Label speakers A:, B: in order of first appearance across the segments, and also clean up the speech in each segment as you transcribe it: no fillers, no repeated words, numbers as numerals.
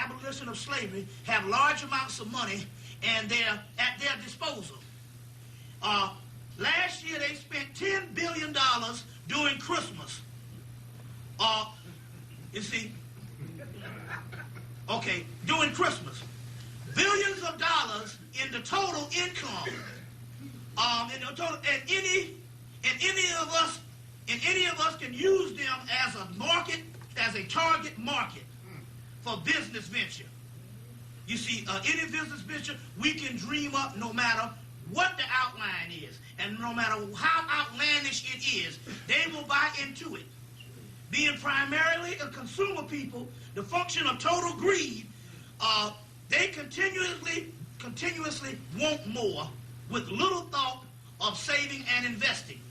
A: abolition of slavery have large amounts of money and they're at their disposal. Last year they spent $10 billion during Christmas. You see, okay, during Christmas. Billions of dollars in the total income. And any of us can use them as a market, as a target market for business venture. You see, any business venture we can dream up no matter what the outline is, and no matter how outlandish it is, they will buy into it. Being primarily a consumer people, the function of total greed, they continuously want more with little thought of saving and investing.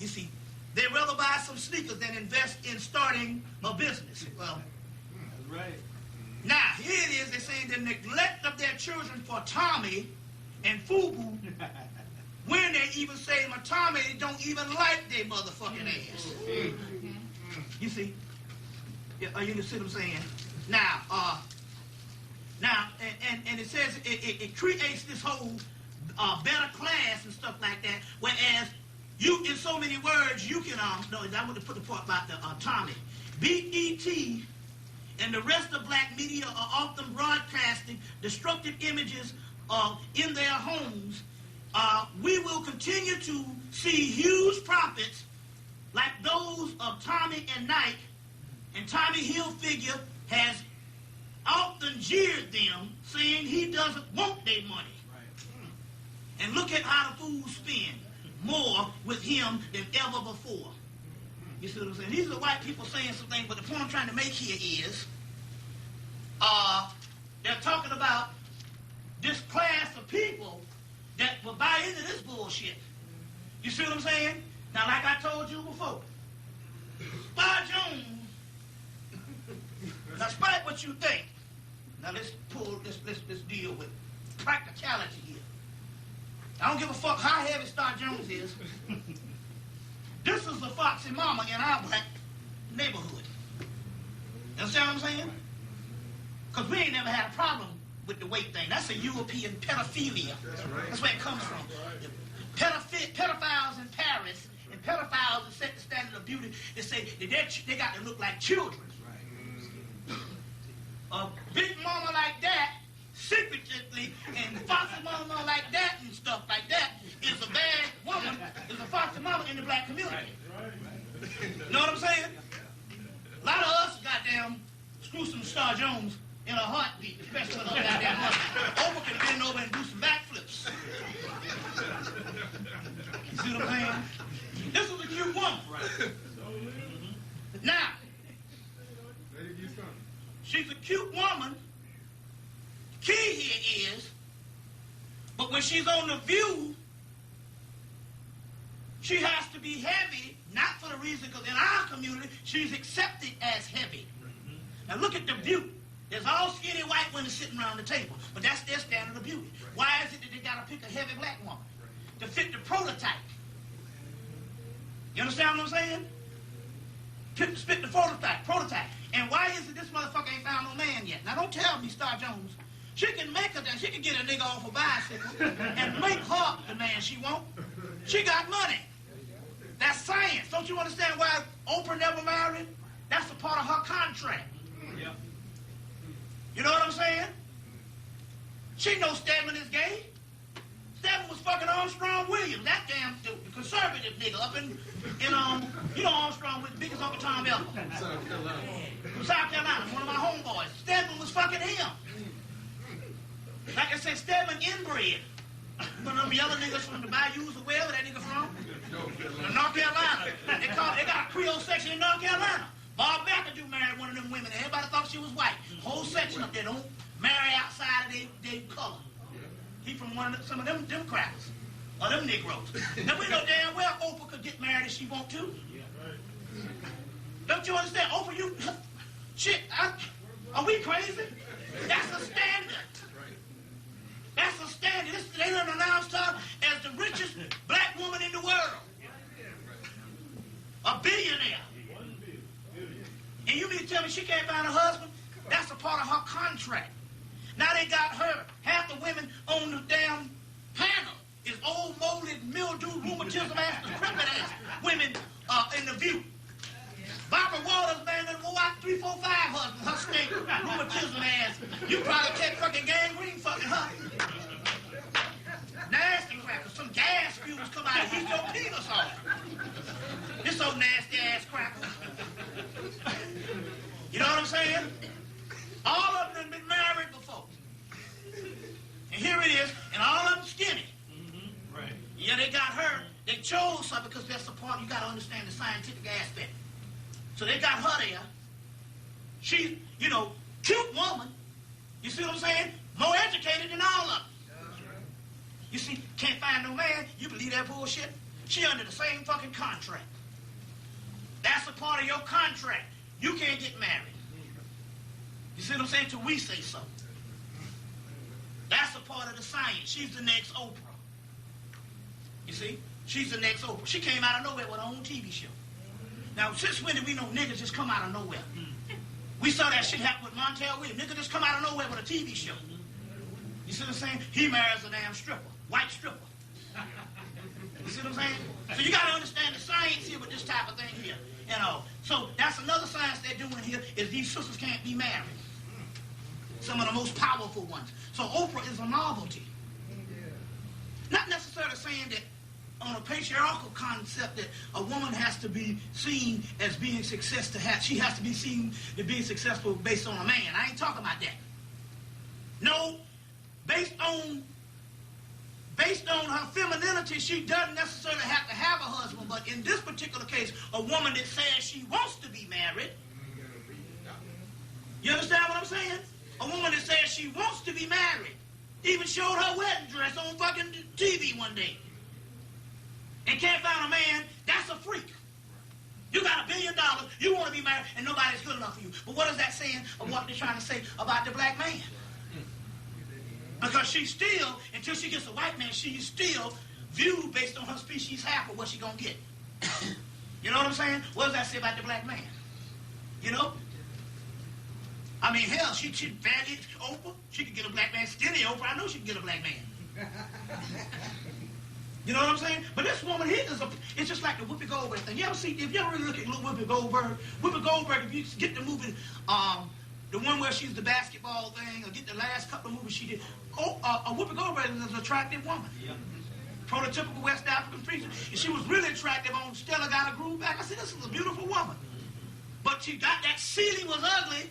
A: You see, they'd rather buy some sneakers than invest in starting a business. Well, that's right. Now, here it is, they're saying the neglect of their children for Tommy and Fubu, when they even say Tommy don't even like their motherfucking ass. You see? You see what I'm saying? Now, and it says it creates this whole better class and stuff like that, whereas you, in so many words, you can, no, I want to put the part about the Tommy. BET and the rest of black media are often broadcasting destructive images in their homes. We will continue to see huge profits like those of Tommy and Nike, and Tommy Hilfiger has often jeered them, saying he doesn't want their money. Right. And look at how the fools spend more with him than ever before. You see what I'm saying? These are white people saying some things, but the point I'm trying to make here is they're talking about this class of people that will buy into this bullshit. You see what I'm saying? Now, like I told you before, Spy Jones, now, despite what you think, now let's deal with practicality here. I don't give a fuck how heavy Star Jones is. This is the foxy mama in our black neighborhood. You understand what I'm saying? Because we ain't never had a problem with the weight thing. That's a European pedophilia. That's right. That's where it comes from. Pedophiles in Paris and pedophiles that set the standard of beauty, they say that they got to look like children. A big mama like that, secretly, and foxy mama like that and stuff like that is a bad woman, is a foxy mama in the black community. You know what I'm saying? A lot of us goddamn screw some Star Jones in a heartbeat, especially with her goddamn mother. Oprah can bend over and do some backflips. You see what I'm saying? This is a cute woman. Now, she's a cute woman. The key here is, but when she's on The View, she has to be heavy, not for the reason, because in our community, she's accepted as heavy. Now look at The View. There's all skinny white women sitting around the table, but that's their standard of beauty. Why is it that they got to pick a heavy black woman to fit the prototype? You understand what I'm saying? Fit the prototype. And why is it this motherfucker ain't found no man yet? Now don't tell me, Star Jones, she can get a nigga off a bicycle and make her the man she want. She got money. That's science. Don't you understand why Oprah never married? That's a part of her contract. Yeah. You know what I'm saying? She knows Stedman is gay. Stedman was fucking Armstrong Williams, that damn dude, the conservative nigga up in you know Armstrong was the biggest Uncle Tom ever. South Carolina. From South Carolina, one of my homeboys. Stedman was fucking him. Like I said, Stedman inbred. One of them yellow niggas from the Bayous or wherever that nigga from. North Carolina. They got a Creole section in North Carolina. Bob McAdoo married one of them women. Everybody thought she was white. Whole section up there don't marry outside of their color. He from some of them Democrats. Or them Negroes. Now we know damn well Oprah could get married if she want to. Don't you understand? Oprah, you... Shit, are we crazy? That's a standard. That's a standard. They done announced her as the richest black woman in the world. A billionaire. And you mean to tell me she can't find a husband? That's a part of her contract. Now they got her. Half the women on the damn panel is old, molded, mildew, rheumatism ass, decrepit ass women in the view. Barbara Waters, man, that wore out 3, 4, 5 husbands. Her stink, rheumatism ass. You probably catch fucking gangrene fucking her. Nasty cracker. Some gas fumes come out and heat your penis off. This old nasty ass cracker. You know what I'm saying? All of them have been married before. And here it is, and all of them skinny. Mm-hmm. Right. Yeah, they got her. They chose her because that's the part you got to understand the scientific aspect. So they got her there. She, you know, cute woman. You see what I'm saying? More educated than all of them. You see, can't find no man. You believe that bullshit? She under the same fucking contract. That's a part of your contract. You can't get married. You see what I'm saying? Till we say so. That's a part of the science. She's the next Oprah. You see? She's the next Oprah. She came out of nowhere with her own TV show. Now, since when did we know niggas just come out of nowhere? We saw that shit happen with Montel Williams. Niggas just come out of nowhere with a TV show. You see what I'm saying? He marries a damn stripper. White stripper. You see what I'm saying? So you got to understand the science here with this type of thing here. You know, so that's another science they're doing here is these sisters can't be married. Some of the most powerful ones. So Oprah is a novelty. Not necessarily saying that on a patriarchal concept that a woman has to be seen as being she has to be seen to be successful based on a man. I ain't talking about that. No, based on her femininity, she doesn't necessarily have to have a husband, but in this particular case, a woman that says she wants to be married, you understand what I'm saying? A woman that says she wants to be married, even showed her wedding dress on fucking TV one day, and can't find a man, that's a freak. You got $1 billion, you want to be married, and nobody's good enough for you. But what is that saying of what they're trying to say about the black man? Because she's still, until she gets a white man, she's still viewed based on her species half of what she's going to get. You know what I'm saying? What does that say about the black man? You know? I mean, hell, she fatty Oprah. She could get a black man. Skinny Oprah, I know she can get a black man. You know what I'm saying? But this woman here it's just like the Whoopi Goldberg thing. If you ever really look at Whoopi Goldberg, if you get the movie, the one where she's the basketball thing, or get the last couple of movies she did, Whoopi Goldberg is an attractive woman. Yeah. Prototypical West African feature. And she was really attractive on Stella Got a Groove Back. I said, this is a beautiful woman. But she got that ceiling was ugly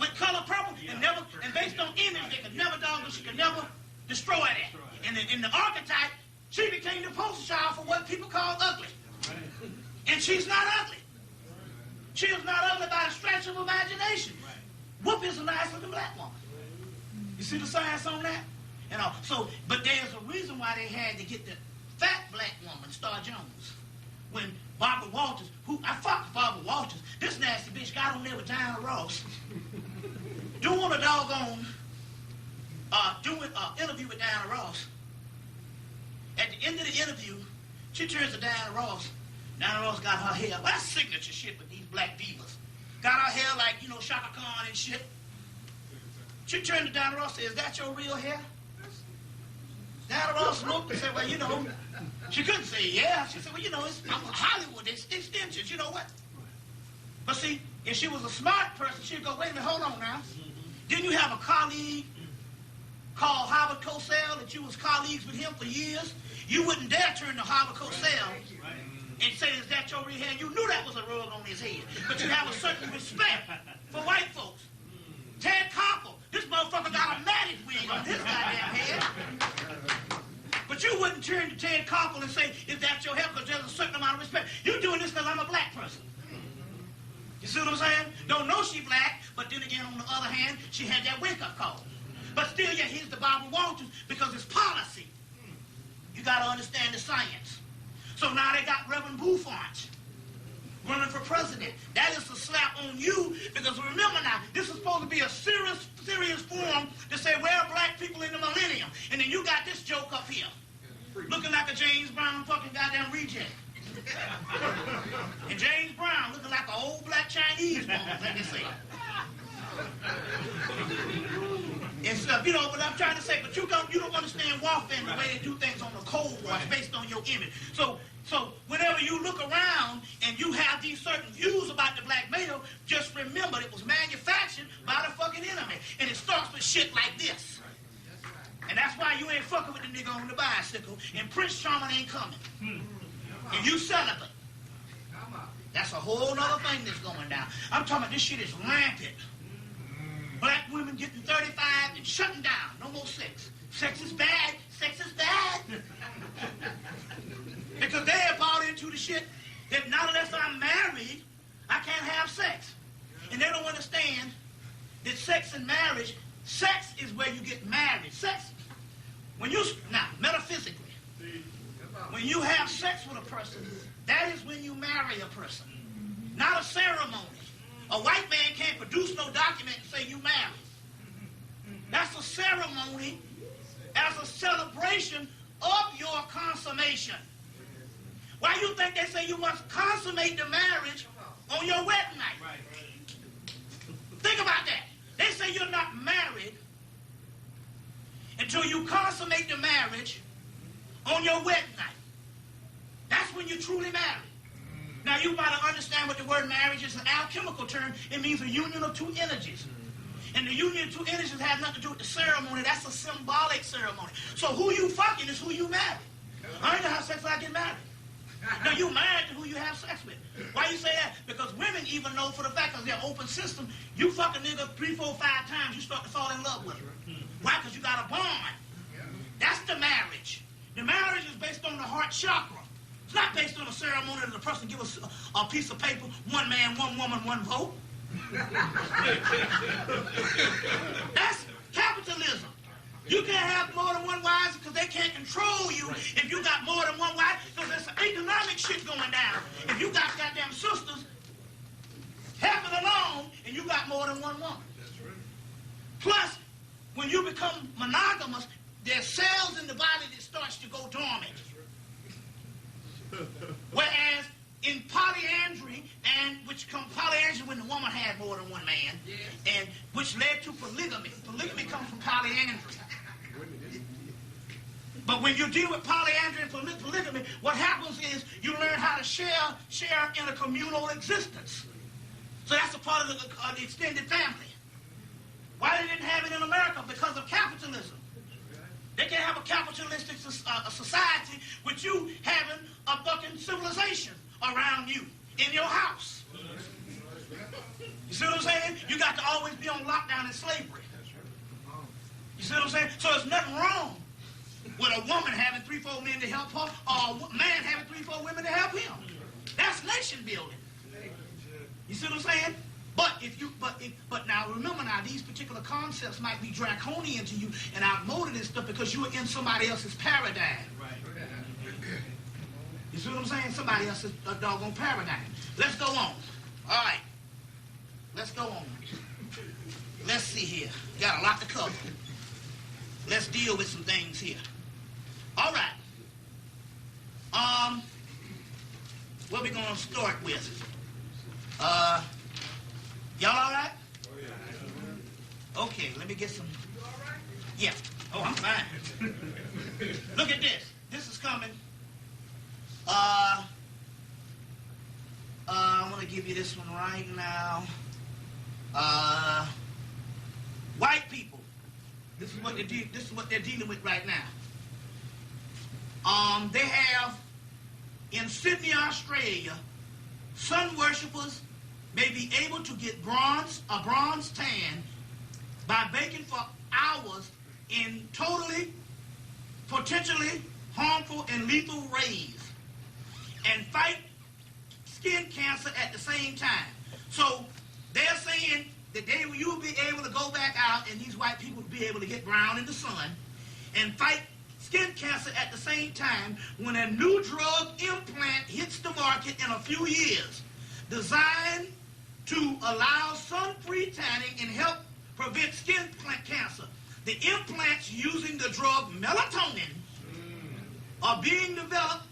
A: with color purple, and based on image, they could never she could never destroy that. And in the archetype, she became the poster child for what people call ugly. And she's not ugly. She is not ugly by a stretch of imagination. Whoop is a nice looking black woman. You see the science on that? You know, so, but there's a reason why they had to get the fat black woman, Star Jones. When Barbara Walters, I fucked Barbara Walters, this nasty bitch got on there with Diana Ross. Doing a doggone, doing an interview with Diana Ross. At the end of the interview, she turns to Diana Ross. Diana Ross got her hair. Well, that's signature shit with these black divas. Got her hair like, you know, Shaka Khan and shit. She turned to Diana Ross and said, is that your real hair? Diana Ross looked and said, well, you know, she couldn't say yeah. She said, well, you know, I'm Hollywood, it's extensions, you know what? But see, if she was a smart person, she'd go, wait a minute, hold on now. Didn't you have a colleague called Howard Cosell that you was colleagues with him for years? You wouldn't dare turn to Howard Cosell and say, is that your real hair? You knew that was a rug on his head. But you have a certain respect for white folks. Ted Koppel, this motherfucker got a matted wig on his goddamn head. But you wouldn't turn to Ted Koppel and say, is that your hair? Because there's a certain amount of respect. You're doing this because I'm a black person. You see what I'm saying? Don't know she black, but then again, on the other hand, she had that wake-up call. But still, yeah, here's the Barbara Walters because it's policy. You got to understand the science. So now they got Reverend Bouffant running for president. That is a slap on you because remember now, this is supposed to be a serious forum to say where are black people in the millennium. And then you got this joke up here looking like a James Brown fucking goddamn reject. And James Brown looking like an old black Chinese woman, like they say. stuff, but I'm trying to say, but you don't understand warfare and the way they do things on the Cold War based on your image. So whenever you look around and you have these certain views about the black male, just remember it was manufactured by the fucking enemy. And it starts with shit like this. And that's why you ain't fucking with the nigga on the bicycle, and Prince Charming ain't coming. And you celibate. That's a whole other thing that's going down. I'm talking about this shit is rampant. Black women getting 35 and shutting down. No more sex. Sex is bad. Sex is bad. Because they have bought into the shit that not unless I'm married, I can't have sex. And they don't understand that sex and marriage, sex is where you get married. Sex, now, metaphysically, when you have sex with a person, that is when you marry a person. Not a ceremony. A white man can't produce no document and say you married. That's a ceremony as a celebration of your consummation. Why you think they say you must consummate the marriage on your wedding night? Think about that. They say you're not married until you consummate the marriage on your wedding night. That's when you're truly married. Now, you got to understand what the word marriage is an alchemical term. It means a union of two energies. And the union of two energies has nothing to do with the ceremony. That's a symbolic ceremony. So who you fucking is who you marry. I ain't gonna have sex when I get married. Now, you married to who you have sex with. Why you say that? Because women even know for the fact of their open system, you fuck a nigga 3, 4, 5 times, you start to fall in love with her. Why? Because you got a bond. That's the marriage. The marriage is based on the heart chakra. It's not based on a ceremony that the person give us a piece of paper, one man, one woman, one vote. That's capitalism. You can't have more than one wife because they can't control you if you got more than one wife, because there's some economic shit going down. If you got goddamn sisters helping along and you got more than one woman. Plus, when you become monogamous, there's cells in the body that starts to go dormant. Whereas in polyandry, and which comes polyandry when the woman had more than one man, and which led to polygamy. Polygamy comes from polyandry. But when you deal with polyandry and polygamy, what happens is you learn how to share in a communal existence. So that's a part of the extended family. Why they didn't have it in America? Because of capitalism. They can't have a capitalistic society with you having a fucking civilization around you in your house. You see what I'm saying? You got to always be on lockdown in slavery. You see what I'm saying? So there's nothing wrong with a woman having 3, 4 men to help her, or a man having 3, 4 women to help him. That's nation building. You see what I'm saying? But now remember now, these particular concepts might be draconian to you and outmoded and stuff because you are in somebody else's paradigm. You see what I'm saying? Somebody else's doggone paradigm. Let's go on. All right. Let's go on. Let's see here. Got a lot to cover. Let's deal with some things here. All right. What we gonna start with? Y'all all right? Oh, yeah. Okay, let me get some. You all right? Yeah. Oh, I'm fine. Look at this. This is coming. I'm going to give you this one right now. White people. This is what they're dealing with right now. They have in Sydney, Australia, sun worshippers may be able to get a bronze tan by baking for hours in potentially harmful and lethal rays and fight skin cancer at the same time. So they're saying that you will be able to go back out and these white people will be able to get brown in the sun and fight skin cancer at the same time when a new drug implant hits the market in a few years, designed to allow sun-free tanning and help prevent skin cancer. The implants using the drug melatonin are being developed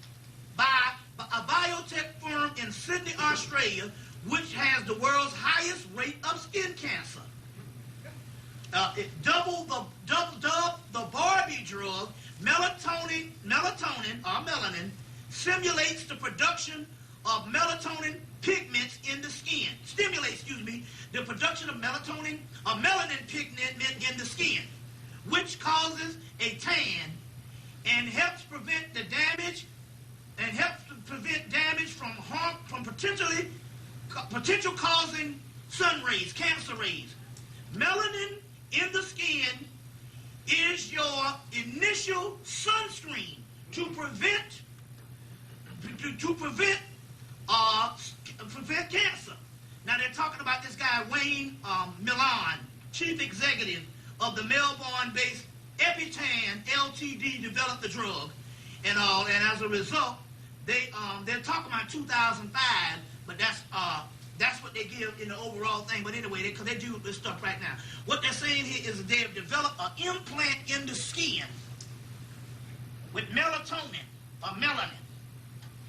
A: by a biotech firm in Sydney, Australia, which has the world's highest rate of skin cancer. Double the Barbie drug, melatonin or melanin, simulates the production of melatonin pigments in the skin. Stimulates, the production of melatonin or melanin pigment in the skin, which causes a tan and helps prevent the damage from potential causing sun rays, cancer rays. Melanin in the skin is your initial sunscreen to prevent cancer. Now they're talking about this guy Wayne Milan, chief executive of the Melbourne-based Epitan Ltd, developed the drug and all, and as a result, they're talking about 2005, but that's what they give in the overall thing. But anyway, because they do this stuff right now. What they're saying here is that they have developed an implant in the skin with melatonin or melanin.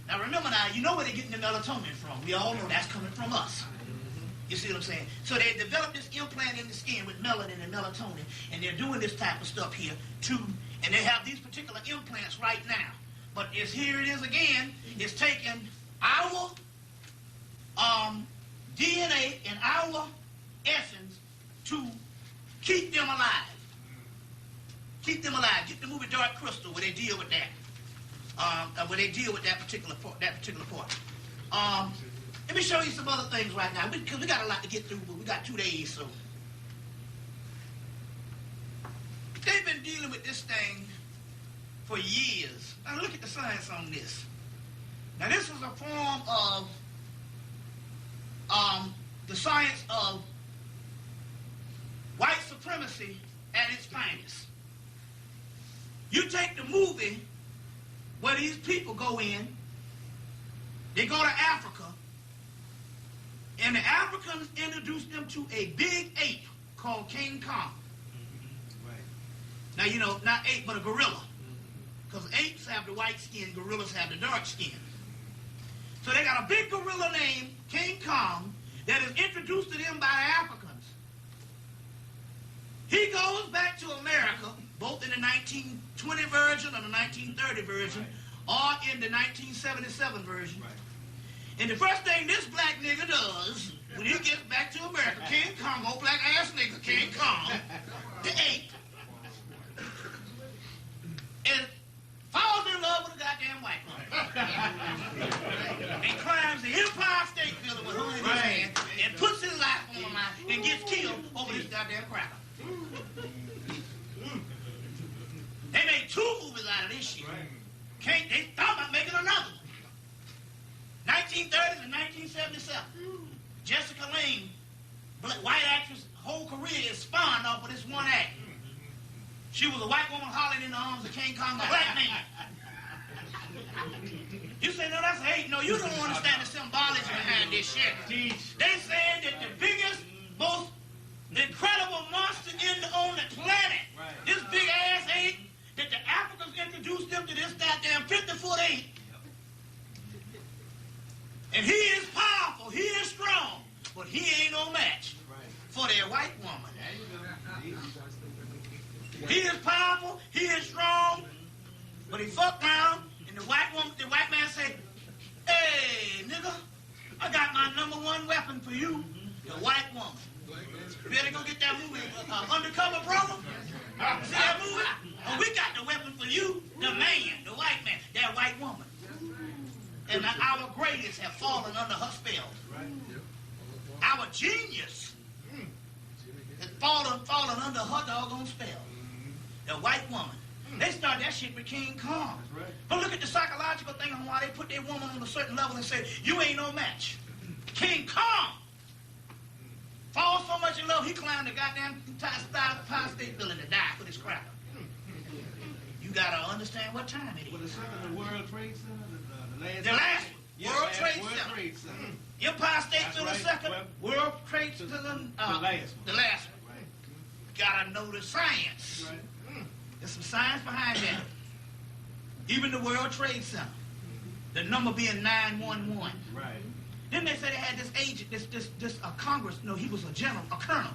A: Now remember you know where they're getting the melatonin from. We all know that's coming from us. You see what I'm saying? So they developed this implant in the skin with melanin and melatonin, and they're doing this type of stuff here too. And they have these particular implants right now. But here it is again. It's taking our DNA and our essence to keep them alive. Keep them alive. Get the movie Dark Crystal where they deal with that. Where they deal with that particular part. Let me show you some other things right now, because we got a lot to get through, but we got 2 days, so. They've been dealing with this thing for years. Now look at the science on this. Now this is a form of the science of white supremacy at its finest. You take the movie where these people go in, they go to Africa, and the Africans introduced them to a big ape called King Kong. Now, not ape, but a gorilla. Because apes have the white skin, gorillas have the dark skin. So they got a big gorilla named King Kong that is introduced to them by the Africans. He goes back to America, both in the 1920 version or the 1930 version, or in the 1977 version. And the first thing this black nigga does when he gets back to America, King Kong, old black ass nigga, King Kong, the ape, and falls in love with a goddamn white woman. And climbs the Empire State Building with her in his hand and puts his life on the line and gets killed over this goddamn cracker. They made 2 movies out of this shit. They thought about making another one. 1930s and 1977. Jessica Lange, white actress, whole career is spawned off of this one act. She was a white woman hollering in the arms of King Kong, a black man. You say, no, that's hate. No, you don't understand the symbology behind this shit. They saying that the biggest, most incredible monster on the planet, this big ass ape, that the Africans introduced them to this goddamn 50-foot ape. And he is powerful, he is strong, but he ain't no match for their white woman. He is powerful, he is strong, but he fucked around, and the white man said, hey, nigga, I got my #1 weapon for you, the white woman. You better go get that movie, Undercover Brother. See that movie? Oh, we got the weapon for you, the man, the white man, that white woman. And our greatest have fallen under her spell. Our genius has fallen under her doggone spell. The white woman. They started that shit with King Kong. But look at the psychological thing on why they put their woman on a certain level and say, you ain't no match. King Kong falls so much in love, he climbed the goddamn Empire State Building to die for this cracker. You gotta understand what time it is.
B: The World Trade Center,
A: the last one. World Trade Center. Empire State Building second. World Trade Center the last one. Gotta know the science. There's some science behind that. Even the World Trade Center. The number being 911. Then they said they had this agent, this Congress. No, he was a general, a colonel.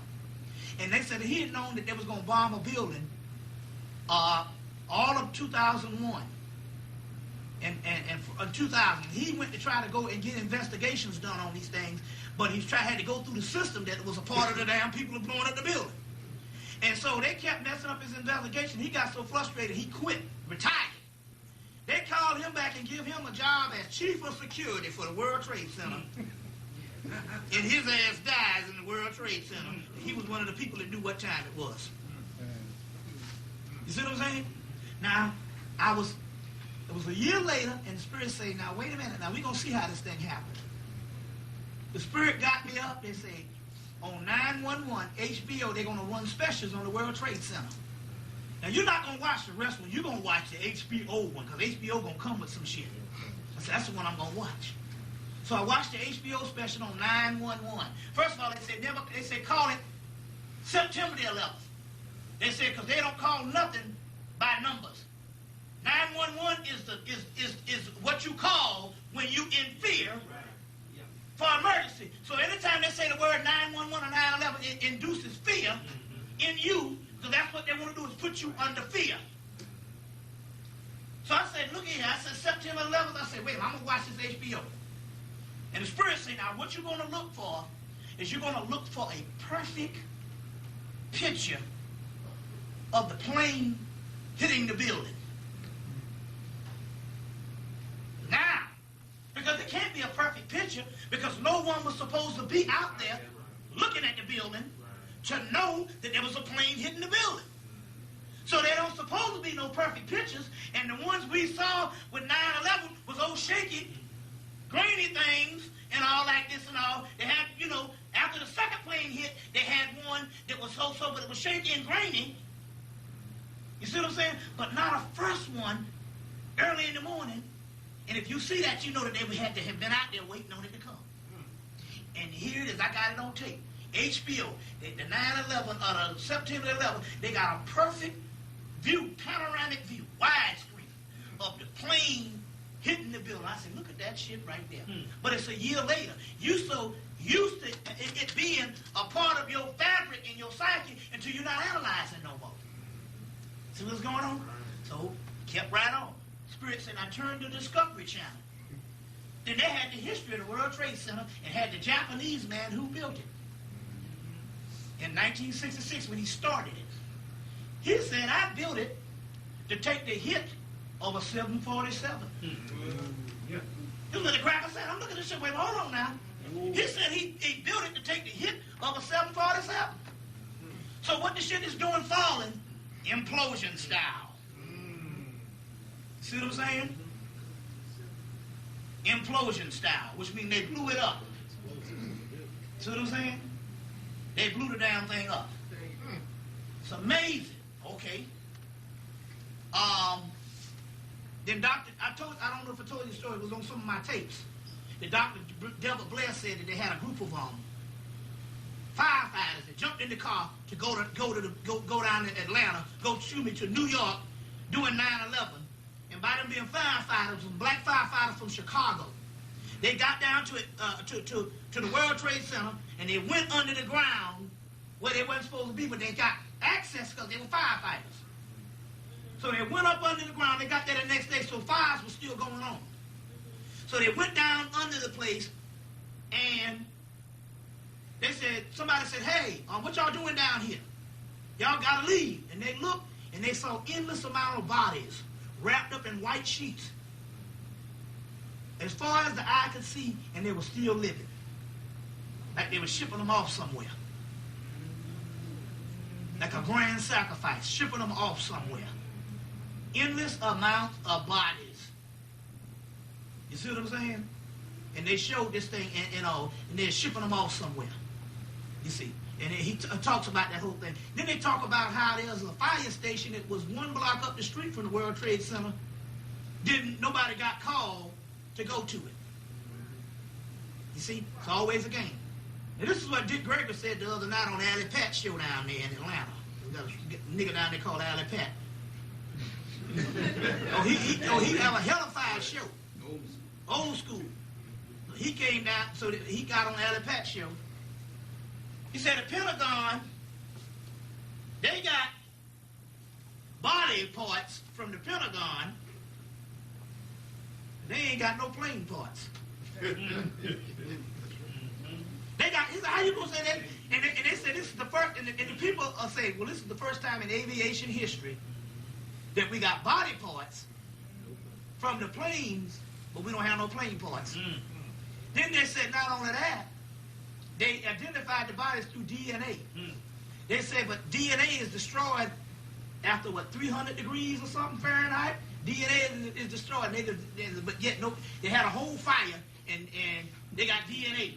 A: And they said that he had known that they was going to bomb a building all of 2001. And 2000. He went to try to go and get investigations done on these things, but he had to go through the system that was a part of the damn people who blowing up the building. And so they kept messing up his investigation. He got so frustrated, he quit, retired. They called him back and give him a job as chief of security for the World Trade Center. And his ass dies in the World Trade Center. He was one of the people that knew what time it was. You see what I'm saying? Now, it was a year later, and the Spirit said, now, wait a minute. Now, we're going to see how this thing happened. The Spirit got me up. They say, on 911, HBO, they're going to run specials on the World Trade Center. Now, you're not going to watch the rest one. You're going to watch the HBO one, because HBO going to come with some shit. I said, that's the one I'm going to watch. So I watched the HBO special on 911. First of all, they said call it September the 11th. They said because they don't call nothing by numbers. 911 is what you call when you in fear for emergency. So anytime they say the word 911 or 911, it induces fear in you, because that's what they want to do is put you under fear. So I said, look here. I said September 11th. I said, wait, I'm going to watch this HBO. And the Spirit said, now what you're going to look for is you're going to look for a perfect picture of the plane hitting the building. Now, because it can't be a perfect picture, because no one was supposed to be out there looking at the building to know that there was a plane hitting the building. So there don't supposed to be no perfect pictures, and the ones we saw with 9/11 was old shaky, grainy things and all like this and all. They had, after the second plane hit, they had one that was so-so, but it was shaky and grainy. You see what I'm saying? But not a first one early in the morning. And if you see that, you know that they had to have been out there waiting on it to come. And here it is. I got it on tape. HBO, the 9/11, or the September 11th, they got a perfect view, panoramic view, widescreen of the plane hitting the building. I said, look at that shit right there. But it's a year later. You so used to it being a part of your fabric and your psyche until you're not analyzing no more. See what's going on? So, kept right on. Spirit said, I turned to Discovery Channel. Then they had the history of the World Trade Center and had the Japanese man who built it. In 1966, when he started it. He said, I built it to take the hit of a 747. This is what the cracker said. I'm looking at this shit. Wait, hold on now. He said he built it to take the hit of a 747. So what the shit is doing falling? Implosion style. See what I'm saying? Implosion style, which means they blew it up. See what I'm saying? They blew the damn thing up. It's amazing. Okay. Then I don't know if I told you the story, it was on some of my tapes. The Dr. Delbert Blair said that they had a group of firefighters that jumped in the car to go down to Atlanta, to New York, doing 9/11. And by them being firefighters, some black firefighters from Chicago, they got down to the World Trade Center, and they went under the ground where they weren't supposed to be, but they got access because they were firefighters. So they went up under the ground. They got there the next day, so fires were still going on. So they went down under the place, and somebody said, hey, what y'all doing down here? Y'all got to leave. And they looked, and they saw endless amount of bodies wrapped up in white sheets, as far as the eye could see, and they were still living. Like they were shipping them off somewhere. Like a grand sacrifice, shipping them off somewhere. Endless amount of bodies. You see what I'm saying? And they showed this thing and they're shipping them off somewhere. You see? And he talks about that whole thing. Then they talk about how there's a fire station that was 1 block up the street from the World Trade Center. Nobody got called to go to it. You see? It's always a game. And this is what Dick Gregory said the other night on the Alley Pat show down there in Atlanta. We got a nigga down there called Alley Pat. he have a hellified show. Old school. He came down, so he got on the Alley Pat show. He said the Pentagon They got body parts from the Pentagon. They ain't got no plane parts. They got, how you gonna say that? And they said this is the first, and the people are saying, well, this is the first time in aviation history that we got body parts from the planes, but we don't have no plane parts. Then they said not only that, they identified the bodies through DNA. They said, but DNA is destroyed after, what, 300 degrees or something Fahrenheit? DNA is destroyed. But yet, no, they had a whole fire, and they got DNA.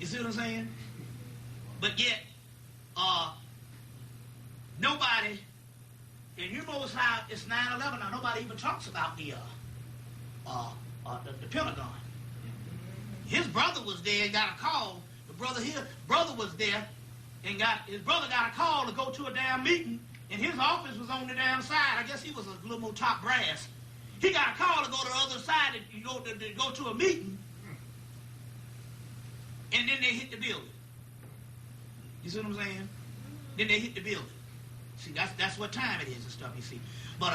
A: You see what I'm saying? But yet, nobody, and you know how it's 9/11 now, nobody even talks about the Pentagon. His brother was there and got a call. Brother was there and his brother got a call to go to a damn meeting, and his office was on the damn side. I guess he was a little more top brass. He got a call to go to the other side to go to a meeting, and then they hit the building. You see what I'm saying? Then they hit the building. See, that's what time it is and stuff. You see, but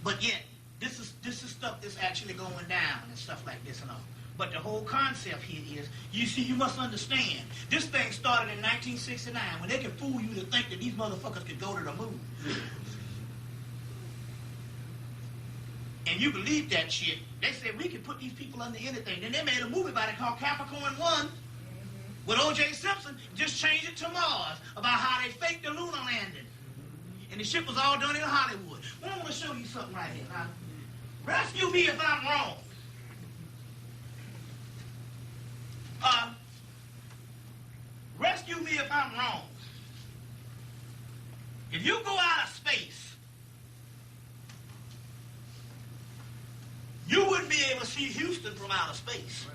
A: but yet this is stuff that's actually going down and stuff like this and all. But the whole concept here is, you see, you must understand, this thing started in 1969 when they could fool you to think that these motherfuckers could go to the moon. And you believe that shit. They said we could put these people under anything. Then they made a movie about it called Capricorn 1 with O.J. Simpson, just changed it to Mars, about how they faked the lunar landing. And the shit was all done in Hollywood. Well, I want to show you something right here. Now, rescue me if I'm wrong. Rescue me if I'm wrong. If you go out of space, you wouldn't be able to see Houston from outer space.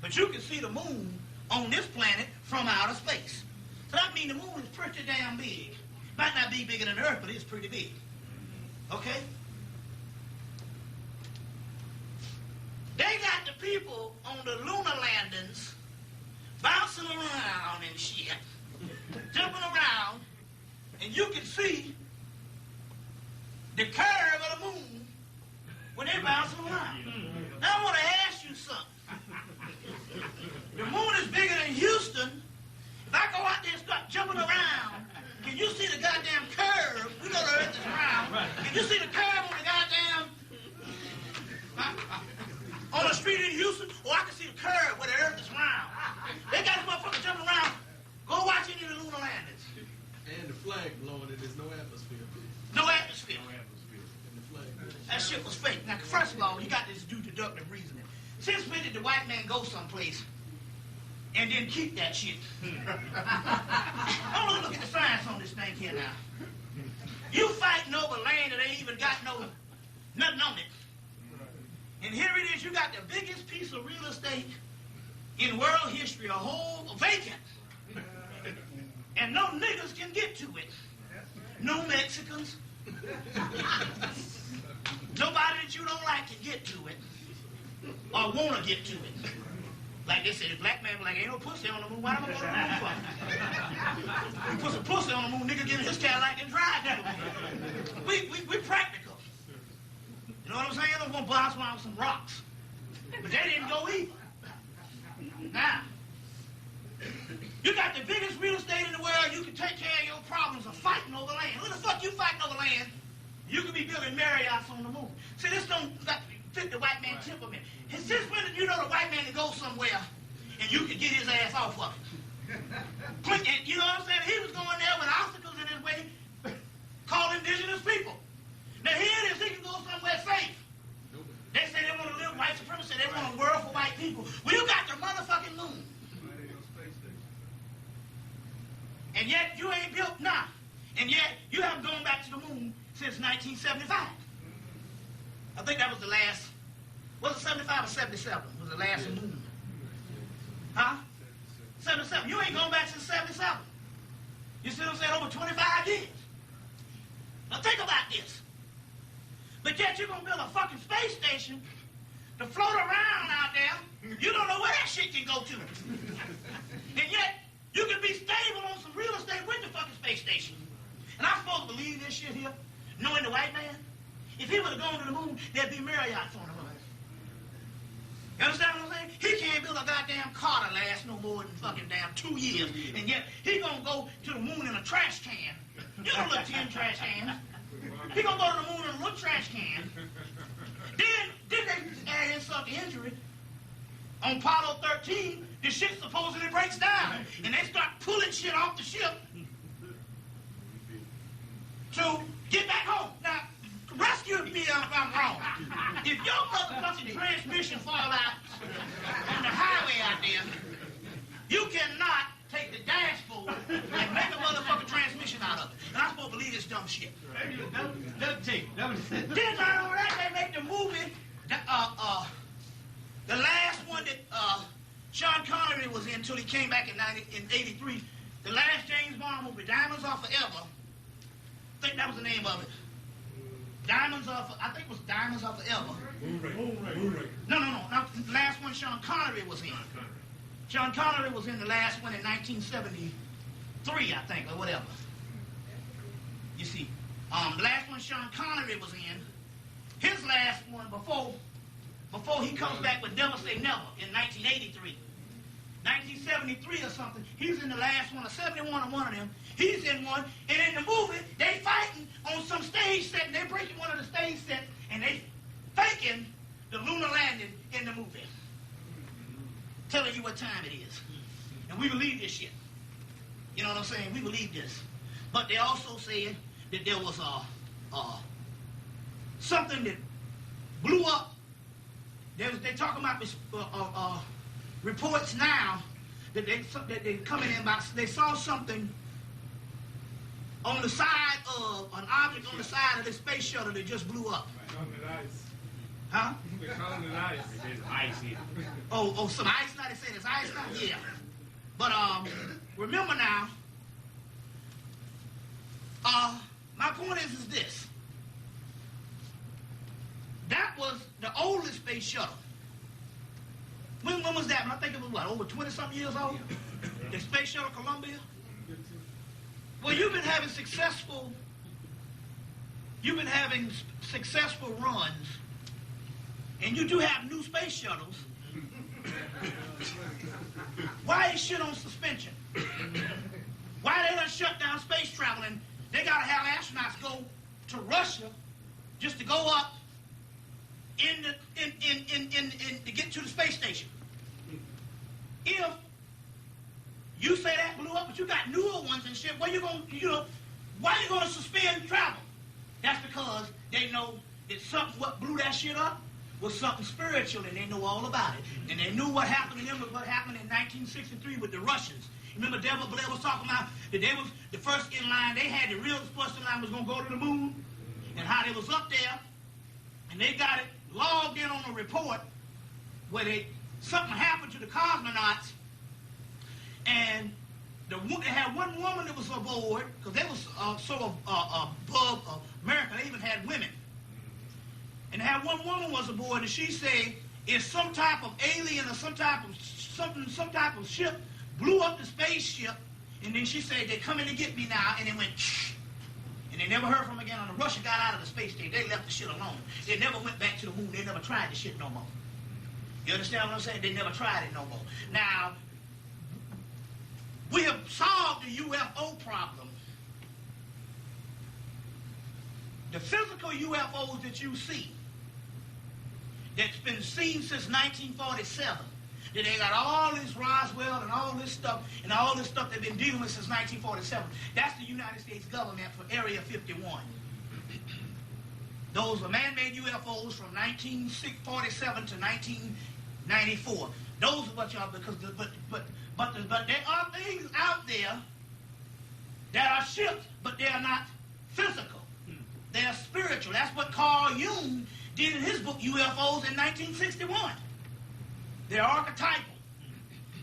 A: But you can see the moon on this planet from outer space. So that means the moon is pretty damn big. Might not be bigger than Earth, but it's pretty big. Okay? They got the people on the lunar landings bouncing around and shit, jumping around, and you can see the curve of the moon when they're bouncing around. Now I want to ask you something. The moon is bigger than Houston. If I go out there and start jumping around, can you see the goddamn curve? We know the Earth is round. Can you see the curve on the goddamn on the street in Houston? Or I can see the curve where the Earth is round. They got this motherfucker jumping around. Go watch any of the lunar landings.
C: And the flag blowing, and there's no atmosphere.
A: No atmosphere.
C: No atmosphere. And the flag blowing.
A: That shit was fake. Now, first of all, you got this do deductive reasoning. Since when did the white man go someplace and then keep that shit? I want to look at the science on this thing here now. You fighting over land that ain't even got nothing on it. And here it is, you got the biggest piece of real estate in world history, a whole vacant. And no niggas can get to it. No Mexicans. Nobody that you don't like can get to it. Or want to get to it. Like they said, the black man was like, ain't no pussy on the moon. Why am I going to the moon for? You put some pussy on the moon, nigga get in his Cadillac and drive to the moon. We practical. You know what I'm saying? I'm going to bounce around with some rocks. But they didn't go either. Now, you got the biggest real estate in the world. You can take care of your problems of fighting over land. Who the fuck you fighting over land? You can be building Marriotts on the moon. See, this don't fit the white man temperament. And since when did you know the white man can go somewhere and you can get his ass off of it? Quick, and you know what I'm saying? He was going there with obstacles in his way, called indigenous people. Now here it is, he can go somewhere safe. They say they want to live white supremacy, they want a world for white people. Well, you got the motherfucking moon. And yet you ain't built now. And yet you haven't gone back to the moon since 1975. I think that was the last, was it 75 or 77? Was the last moon? Huh? 77. You ain't gone back since 77. You see what I'm saying? Over 25 years. Now think about this. But yet you're going to build a fucking space station to float around out there. You don't know where that shit can go to. And yet You can be stable on some real estate with the fucking space station. And I'm supposed to believe this shit here, knowing the white man? If he would have gone to the moon, there'd be Marriotts on the moon. You understand what I'm saying? He can't build a goddamn car to last no more than fucking damn 2 years. And yet, he gonna go to the moon in a trash can. You don't look 10 trash cans. He gonna go to the moon in a little trash can. Then they add insult to injury. On Apollo 13, the ship supposedly breaks down. And they start pulling shit off the ship to get back home. Now, rescue me if I'm wrong. If your motherfucking transmission fall out on the highway out there, you cannot take the dashboard and make a motherfucking transmission out of it. And I'm supposed to believe this dumb shit. Then not only that, they make the movie, the last one that Sean Connery was in until he came back in 83. The last James Bond movie, Diamonds Are Forever. I think that was the name of it. I think it was Diamonds Are Forever.
C: Moonraker.
A: No. The last one Sean Connery was in. Sean Connery was in the last one in 1973, I think, or whatever. You see, the last one Sean Connery was in, his last one before he comes back with Never Say Never in 1983. 1973 or something, he's in the last one, or 71 or one of them. He's in one, and in the movie, they fighting on some stage set, and they breaking one of the stage sets, and they faking the lunar landing in the movie. Telling you what time it is. And we believe this shit. You know what I'm saying? We believe this. But they also said that there was something that blew up. They talking about this, reports now that they coming in about, they saw something on the side of, an object on the side of the space shuttle that just blew up.
C: Ice.
A: Huh?
C: They're calling it ice.
D: There's ice here.
A: Oh, some ice now? They say there's ice now? Yeah. But remember now, my point is this. That was the oldest space shuttle. When was that? I think it was, what, over 20-something years old? The Space Shuttle Columbia? Well, you've been having successful runs, and you do have new space shuttles. Why is shit on suspension? Why they done shut down space travel, and they gotta have astronauts go to Russia just to go up to get to the space station? If you say that blew up, but you got newer ones and shit, why you gonna suspend travel? That's because they know that something, what blew that shit up was something spiritual, and they know all about it. And they knew what happened to them, what happened in 1963 with the Russians. Remember Devil Blair was talking about that they was the first in line, they had the real first in line was gonna go to the moon, and how they was up there, and they got it logged in on a report where something happened to the cosmonauts, and they had one woman that was aboard, because they was above America, they even had women. And they had one woman was aboard, and she said, if some type of alien or some type of ship blew up the spaceship, and then she said, they're coming to get me now, and it went, shh. And they never heard from them again. On the Russia got out of the space station. They left the shit alone. They never went back to the moon. They never tried the shit no more. You understand what I'm saying? They never tried it no more. Now, we have solved the UFO problem. The physical UFOs that you see, that's been seen since 1947, that they got all this Roswell and all this stuff they've been dealing with since 1947. That's the United States government for Area 51. Those are man-made UFOs from 1947 to 1994. Those are what y'all, because but there are things out there that are ships, but they are not physical. They are spiritual. That's what Carl Jung did in his book UFOs in 1961. They're archetypal.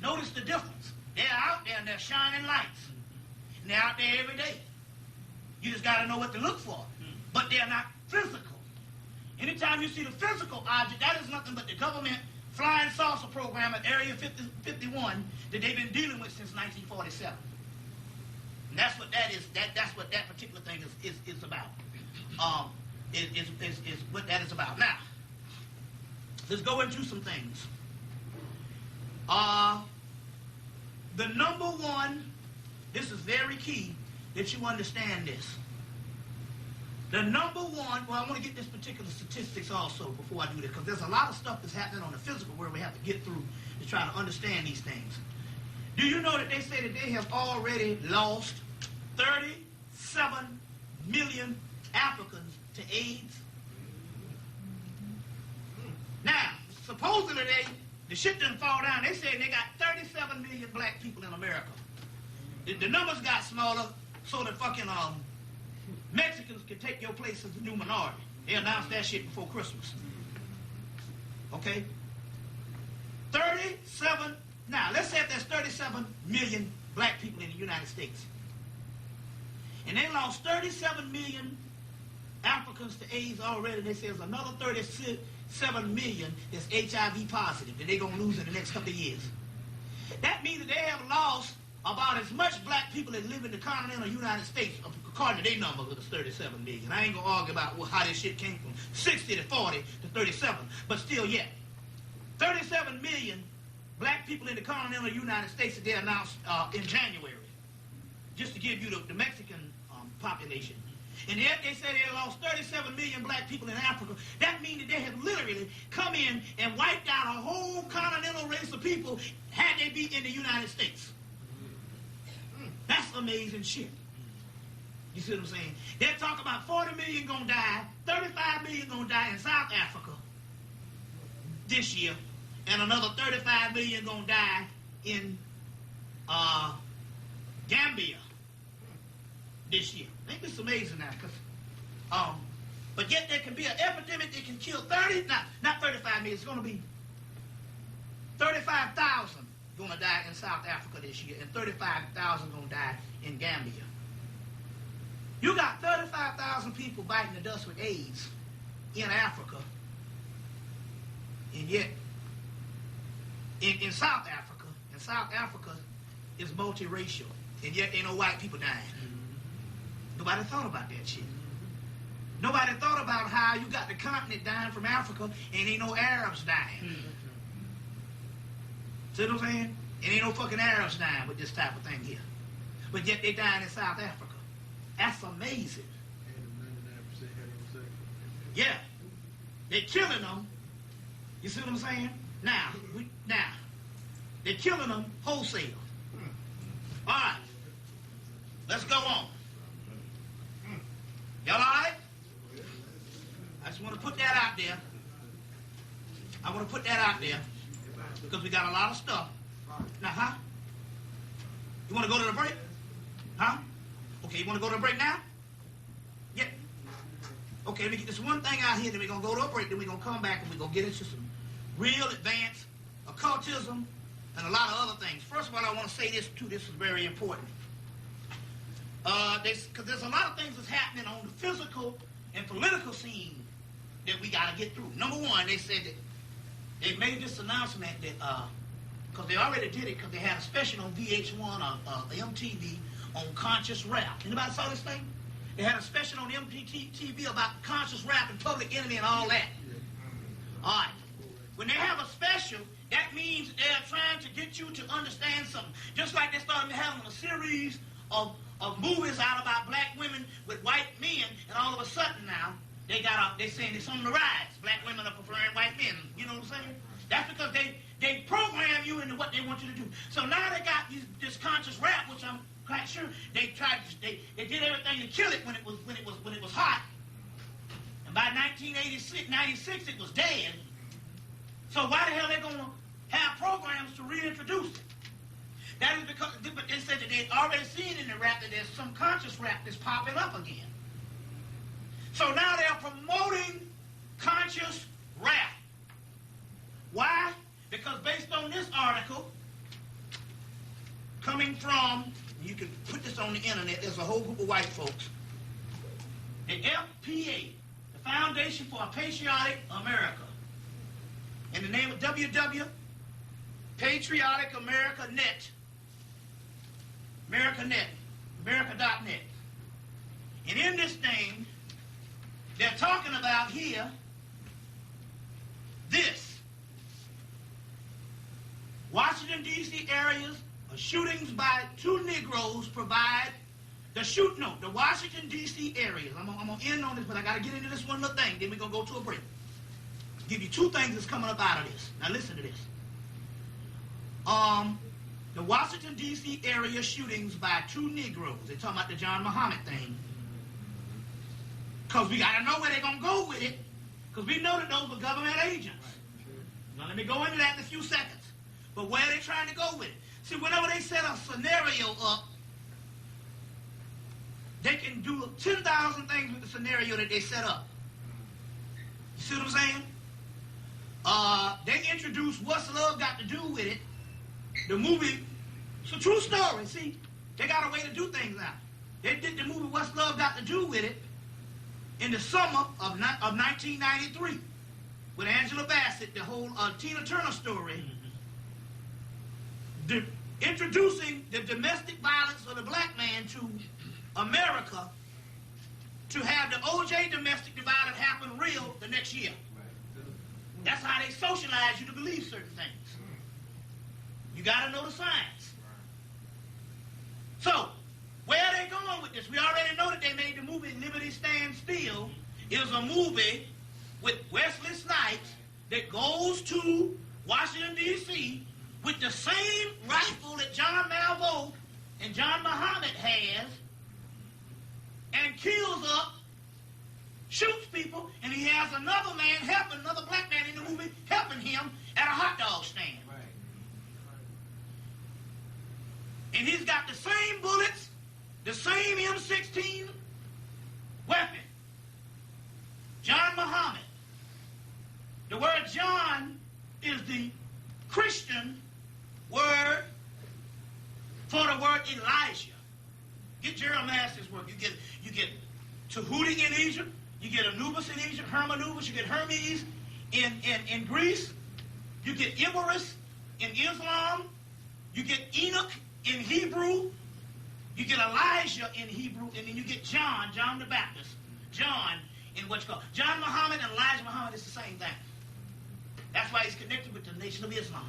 A: Notice the difference. They're out there and they're shining lights. And they're out there every day. You just got to know what to look for. But they're not physical. Anytime you see the physical object, that is nothing but the government flying saucer program at Area 51 that they've been dealing with since 1947. And that's what that is. That's what that particular thing is about. Is what that is about. Now, let's go into some things. The number one, this is very key that you understand this. The number one, well, I want to get this particular statistics also before I do this, because there's a lot of stuff that's happening on the physical where we have to get through to try to understand these things. Do you know that they say that they have already lost 37 million Africans to AIDS? Now, supposedly the shit didn't fall down. They said they got 37 million black people in America. The numbers got smaller so that fucking Mexicans can take your place as the new minority. They announced that shit before Christmas. Okay? 37, now let's say if there's 37 million black people in the United States. And they lost 37 million Africans to AIDS already. They say there's another 37 million that's HIV positive that they're going to lose in the next couple of years. That means that they have lost about as much black people that live in the continental United States, according to their numbers, with 37 million. I ain't going to argue about how this shit came from 60 to 40 to 37, but still yet. 37 million black people in the continental United States that they announced in January, just to give you the Mexican population. And yet they say they lost 37 million black people in Africa. That means that they have literally come in and wiped out a whole continental race of people had they be in the United States. That's amazing shit. You see what I'm saying? They're talking about 40 million gonna die, 35 million gonna die in South Africa this year, and another 35 million gonna die in Gambia this year. Ain't this amazing now? But yet there can be an epidemic that can kill not 35 million, it's going to be 35,000 going to die in South Africa this year, and 35,000 going to die in Gambia. You got 35,000 people biting the dust with AIDS in Africa, and yet in South Africa is multiracial, and yet ain't no white people dying. Nobody thought about that shit. Nobody thought about how you got the continent dying from Africa and ain't no Arabs dying. See what I'm saying? And ain't no fucking Arabs dying with this type of thing here. But yet they dying in South Africa. That's amazing. Yeah. They're killing them. You see what I'm saying? Now, they're killing them wholesale. All right. Let's go on. Y'all all right? I just want to put that out there. I want to put that out there because we got a lot of stuff. Now, you want to go to the break? Okay, you want to go to the break now? Yeah. Okay, let me get this one thing out here, then we're going to go to a break, then we're going to come back and we're going to get into some real advanced occultism and a lot of other things. First of all, I want to say this too. This is very important. Because there's a lot of things that's happening on the physical and political scene that we got to get through. Number one, they said that they made this announcement that, because they already did it, because they had a special on VH1 or MTV on conscious rap. Anybody saw this thing? They had a special on MTV about conscious rap and Public Enemy and all that. All right. When they have a special, that means they're trying to get you to understand something. Just like they started having a series of movies out about black women with white men, and all of a sudden now they're saying it's on the rise. Black women are preferring white men. You know what I'm saying? That's because they program you into what they want you to do. So now they got this conscious rap, which I'm quite sure they did everything to kill it when it was hot. And by 96 it was dead. So why the hell are they gonna have programs to reintroduce it? That is because, but they said that they'd already seen in the rap that there's some conscious rap that's popping up again. So now they're promoting conscious rap. Why? Because based on this article, coming from, you can put this on the internet, there's a whole group of white folks. The FPA, the Foundation for a Patriotic America, in the name of www.patrioticamerica.net, America.net. And in this thing, they're talking about here this. Washington, D.C. areas of shootings by 2 Negroes provide the Washington, D.C. areas. I'm going to end on this, but I got to get into this one little thing. Then we're going to go to a break. Give you 2 things that's coming up out of this. Now listen to this. The Washington, D.C. area shootings by 2 Negroes. They're talking about the John Muhammad thing. Because we got to know where they're going to go with it. Because we know that those were government agents. Now let me go into that in a few seconds. But where are they trying to go with it? See, whenever they set a scenario up, they can do 10,000 things with the scenario that they set up. You see what I'm saying? They introduced What's Love Got to Do with it. The movie, it's a true story, see? They got a way to do things now. They did the movie What's Love Got to Do with it in the summer of 1993 with Angela Bassett, the whole Tina Turner story, introducing the domestic violence of the black man to America to have the OJ domestic violence happen real the next year. That's how they socialize you to believe certain things. You got to know the science. So, where are they going with this? We already know that they made the movie Liberty Stands Still. It was a movie with Wesley Snipes that goes to Washington, D.C. with the same rifle that John Malveaux and John Muhammad has, and kills up, shoots people, and he has another man helping, another black man in the movie, helping him at a hot dog stand. And he's got the same bullets, the same M16 weapon. John Muhammad. The word John is the Christian word for the word Elijah. Get Jeremiah's work. You get Tahuti in Egypt. You get Anubis in Egypt, Hermanubis. You get Hermes in Greece. You get Iberus in Islam. You get Enoch in Hebrew. You get Elijah in Hebrew. And then you get John the Baptist. John in what's called. John Muhammad and Elijah Muhammad is the same thing. That's why he's connected with the Nation of Islam.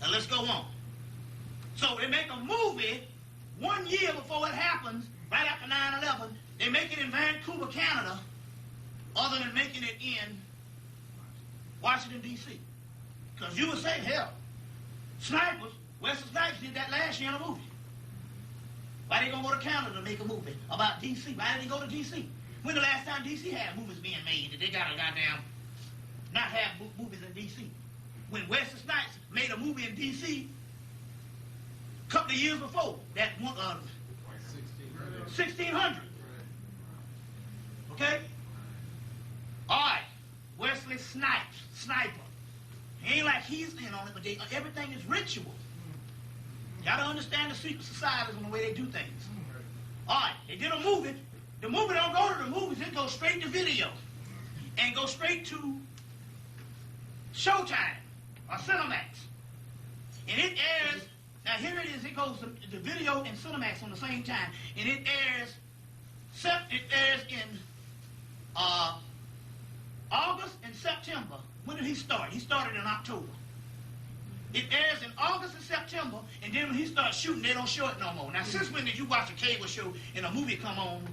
A: Now let's go on. So they make a movie 1 year before it happens, right after 9/11. They make it in Vancouver, Canada, other than making it in Washington, D.C. Because you would say, hell, snipers, Wesley Snipes did that last year in a movie. Why they gonna go to Canada to make a movie about D.C.? Why did they go to D.C.? When the last time D.C. had movies being made that they got to goddamn not have movies in D.C.? When Wesley Snipes made a movie in D.C. a couple of years before, that one, 1600. Okay? All right. Wesley Snipes, sniper. It ain't like he's in on it, but everything is ritual. You got to understand the secret societies and the way they do things. All right. They did a movie. The movie don't go to the movies. It goes straight to video and go straight to Showtime or Cinemax. And it airs, now here it is, it goes to video and Cinemax on the same time. And it airs in August and September. When did he start? He started in October. It airs in August and September, and then when he starts shooting, they don't show it no more. Now, since when did you watch a cable show and a movie come on,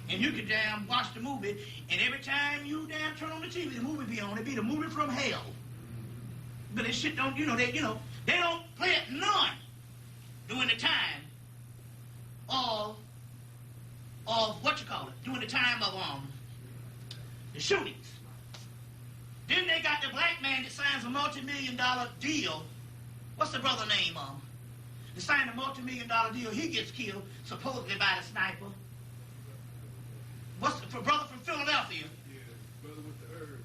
A: and you can damn watch the movie, and every time you damn turn on the TV, the movie be on. It be the movie from hell. But this shit don't, they don't play it none during the time of during the time of the shootings. Then they got the black man that signs a multi-million-dollar deal. What's the brother name? They signed a multi-million-dollar deal. He gets killed, supposedly by the sniper. What's the brother from Philadelphia?
C: Yeah, brother with the herb.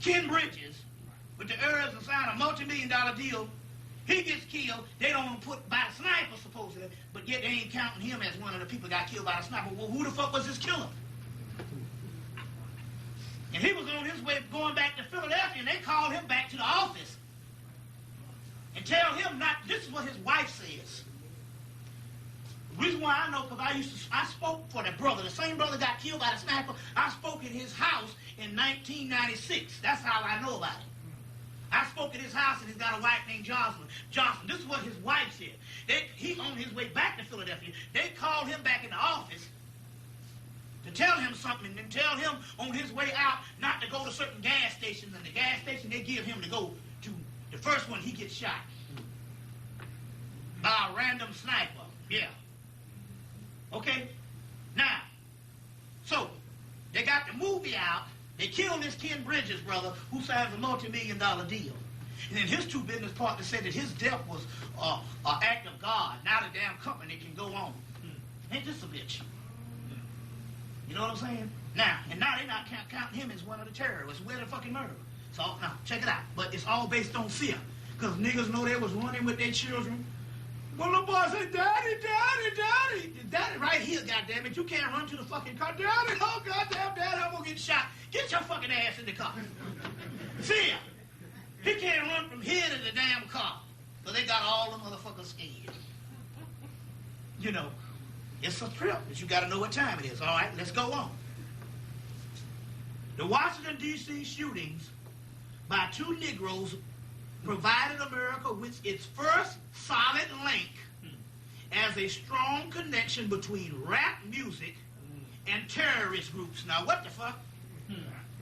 A: Ken Bridges, with the herbs and signed a multi-million-dollar deal. He gets killed. They don't put by the sniper, supposedly, but yet they ain't counting him as one of the people that got killed by the sniper. Well, who the fuck was this killer? And he was on his way going back to Philadelphia, and they called him back to the office and tell him not. This is what his wife says. The reason why I know, because I spoke for the brother. The same brother got killed by the sniper. I spoke at his house in 1996. That's how I know about it. I spoke at his house, and he's got a wife named Jocelyn. This is what his wife said. He on his way back to Philadelphia. They called him back in the office to tell him something, and then tell him on his way out not to go to certain gas stations. And the gas station they give him to go to, the first one, he gets shot by a random sniper. Yeah. Okay? Now, so, they got the movie out. They killed this Ken Bridges brother who signs a multi-million-dollar deal. And then his two business partners said that his death was an act of God. Now the damn company can go on. Ain't this a bitch? You know what I'm saying? Now they're not counting him as one of the terrorists. Where the fucking murderer? So, now, check it out. But it's all based on fear. Because niggas know they was running with their children. Well, the boy said, Daddy, Daddy, Daddy. Daddy right here, goddammit. You can't run to the fucking car. Daddy, oh, goddamn, Daddy, I'm going to get shot. Get your fucking ass in the car. See ya. He can't run from here to the damn car. So they got all the motherfuckers scared. You know, it's a trip, but you got to know what time it is. All right, let's go on. The Washington, D.C. shootings by two Negroes provided America with its first solid link as a strong connection between rap music and terrorist groups. Now, what the fuck?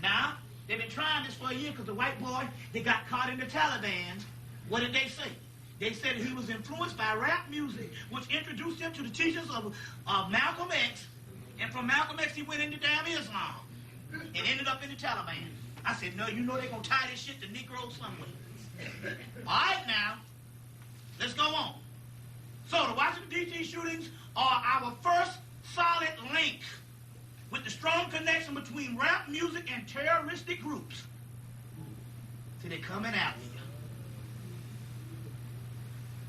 A: Now, they've been trying this for a year because the white boy, they got caught in the Taliban. What did they say? They said he was influenced by rap music, which introduced him to the teachings of Malcolm X, and from Malcolm X he went into damn Islam and ended up in the Taliban. I said, no, you know they're going to tie this shit to Negroes somewhere. All right, now, let's go on. So the Washington, D.C. shootings are our first solid link with the strong connection between rap music and terroristic groups. See, they're coming out here.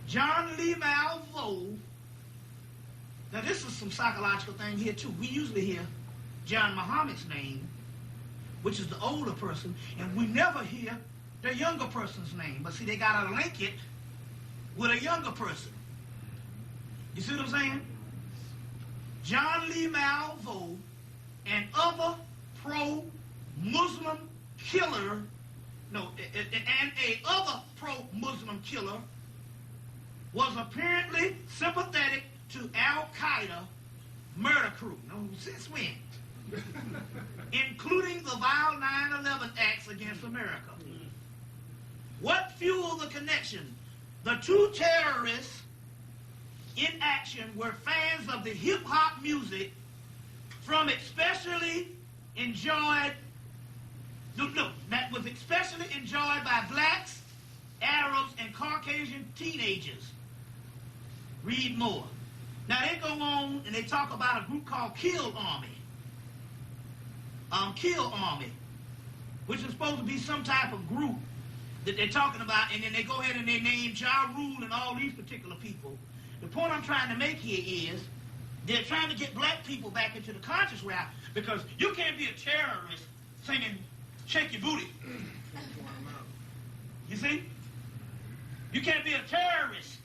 A: John Lee Malvo. Now, this is some psychological thing here, too. We usually hear John Muhammad's name, which is the older person, and we never hear the younger person's name. But see, they got to link it with a younger person. You see what I'm saying? John Lee Malvo and other pro-Muslim killer, and a other pro-Muslim killer was apparently sympathetic to Al-Qaeda murder crew. No, since when? Including the vile 9/11 acts against America. What fueled the connection? The two terrorists in action were fans of the hip-hop music that was especially enjoyed by blacks, Arabs, and Caucasian teenagers. Read more. Now they go on and they talk about a group called Kill Army. Kill Army, which is supposed to be some type of group that they're talking about, and then they go ahead and they name Ja Rule and all these particular people. The point I'm trying to make here is they're trying to get black people back into the conscious rap, because you can't be a terrorist singing Shake Your Booty. You see? You can't be a terrorist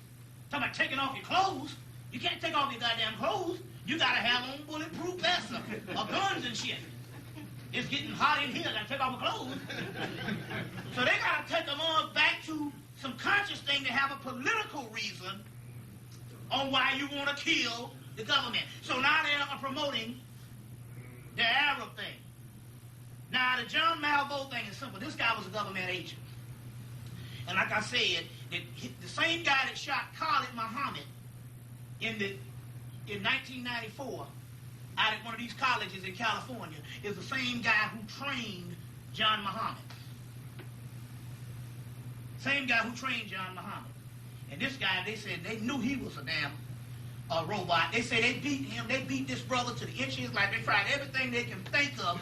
A: talking about taking off your clothes. You can't take off your goddamn clothes. You gotta have on bulletproof vests or guns and shit. It's getting hot in here. I gotta take off my clothes. So they gotta take them on back to some conscious thing to have a political reason on why you want to kill the government. So now they are promoting the Arab thing. Now the John Malvo thing is simple. This guy was a government agent. And like I said, the same guy that shot Khalid Muhammad in 1994 out at one of these colleges in California is the same guy who trained John Muhammad. Same guy who trained John Muhammad. And this guy, they said they knew he was a damn robot. They say they beat him. They beat this brother to the inch of his life. They tried everything they can think of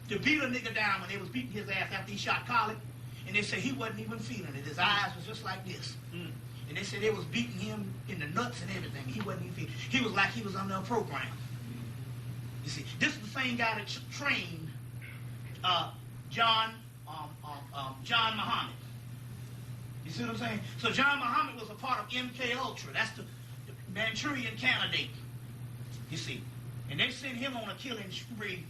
A: to beat a nigga down when they was beating his ass after he shot Khalid. And they say he wasn't even feeling it. His eyes was just like this. And they said they was beating him in the nuts and everything. He wasn't even feeling it. He was like he was under a program. You see, this is the same guy that trained John Muhammad. You see what I'm saying? So John Muhammad was a part of MK Ultra. That's the Manchurian candidate. You see. And they sent him on a killing spree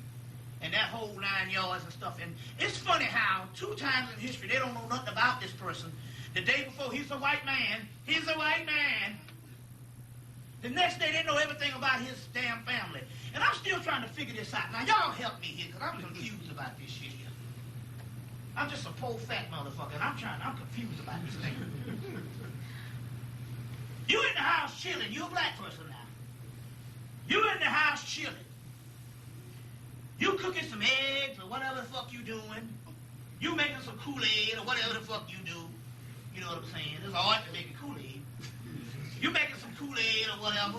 A: and that whole 9 yards and stuff. And it's funny how 2 times in history they don't know nothing about this person. The day before, he's a white man. He's a white man. The next day, they know everything about his damn family. And I'm still trying to figure this out. Now, y'all help me here, because I'm confused about this shit here. I'm just a poor fat motherfucker, and I'm confused about this thing. You in the house chilling. You a black person now. You in the house chilling. You cooking some eggs or whatever the fuck you doing. You making some Kool-Aid or whatever the fuck you do. You know what I'm saying? There's an art to making Kool-Aid. You making some Kool-Aid or whatever.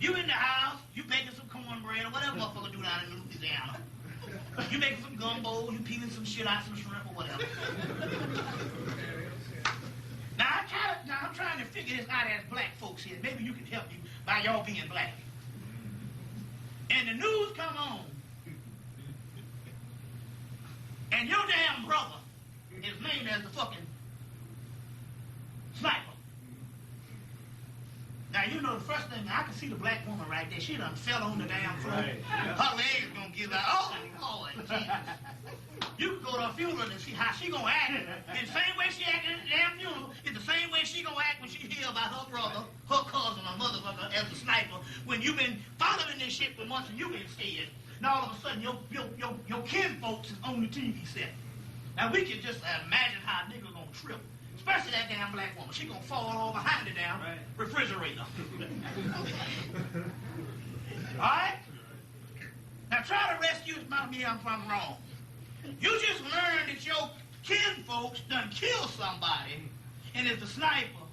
A: You in the house, you baking some cornbread or whatever motherfucker do down in Louisiana. You making some gumbo, you peeling some shit out, some shrimp or whatever. Now I'm trying to figure this out as black folks here. Maybe you can help me by y'all being black. And the news come on. And your damn brother is named as the fucking sniper. Now, you know the first thing, I can see the black woman right there. She done fell on the damn floor. Right. Her legs gonna give out. Oh, Lord, Jesus. You can go to a funeral and see how she gonna act. And the same way she acted at the damn funeral is the same way she gonna act when she hear about her brother, her cousin, or motherfucker as a sniper. When you been following this shit for months and you been scared, and all of a sudden your kin folks is on the TV set. Now, we can just imagine how a nigga gonna trip. Especially that damn black woman. She gonna fall all behind the damn refrigerator. Alright? Now try to rescue me if I'm wrong. You just learned that your kin folks done killed somebody and it's a sniper.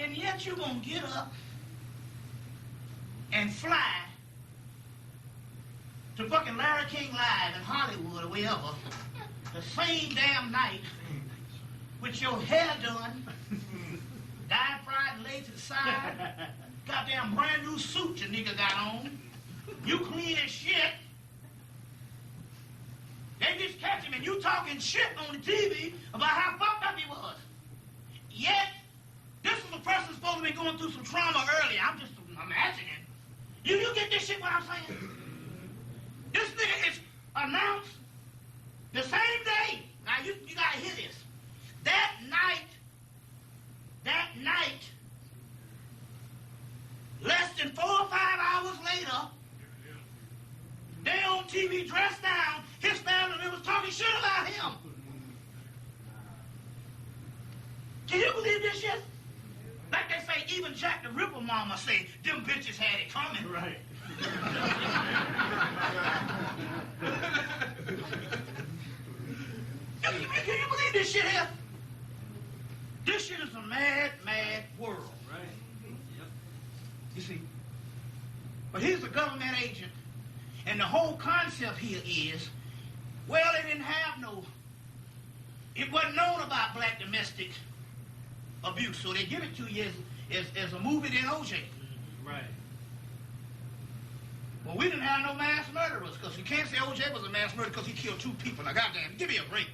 A: And yet you gonna get up and fly to fucking Larry King Live in Hollywood or wherever the same damn night with your hair done, dyed, fried, and laid to the side, goddamn brand new suit your nigga got on, you clean as shit, they just catch him and you talking shit on the TV about how fucked up he was. Yet, this is a person supposed to be going through some trauma earlier. I'm just imagining. You get this shit what I'm saying? This nigga is announced the same day. Now, you gotta hear this. That night, less than 4 or 5 hours later, they on TV dressed down, his family was talking shit about him. Can you believe this shit? Like they say, even Jack the Ripper mama say, them bitches had it coming.
B: Right.
A: Can you believe this shit here? This shit is a mad, mad world.
B: Right. Yep.
A: You see? But he's a government agent, and the whole concept here is, well, they didn't have it wasn't known about black domestic abuse, so they give it to you as a movie than OJ.
B: Right.
A: Well, we didn't have no mass murderers, because you can't say OJ was a mass murderer because he killed 2 people. Now, goddamn, give me a break.